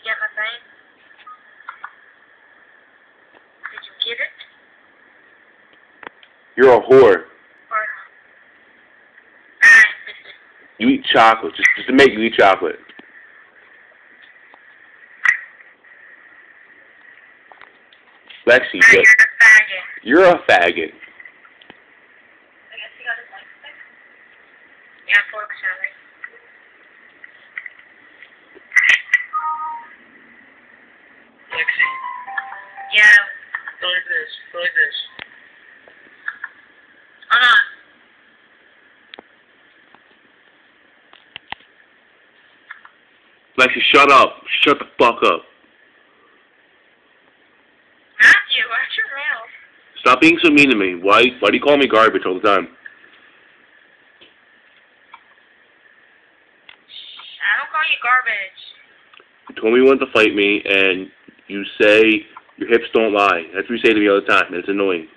get my thing? Did you get it? You're a whore. Or... You eat chocolate. Just to make you eat chocolate. Lexi, you're a faggot. you're a faggot. Yeah, fork salad. Lexi, Yeah. go like this. Go like this. Hold on. Lexi, shut up. Shut the fuck up. Matthew, watch your mouth. Stop being so mean to me. Why do you call me garbage all the time? I don't call you garbage. You told me you wanted to fight me, and you say your hips don't lie. That's what you say to me all the time, and it's annoying.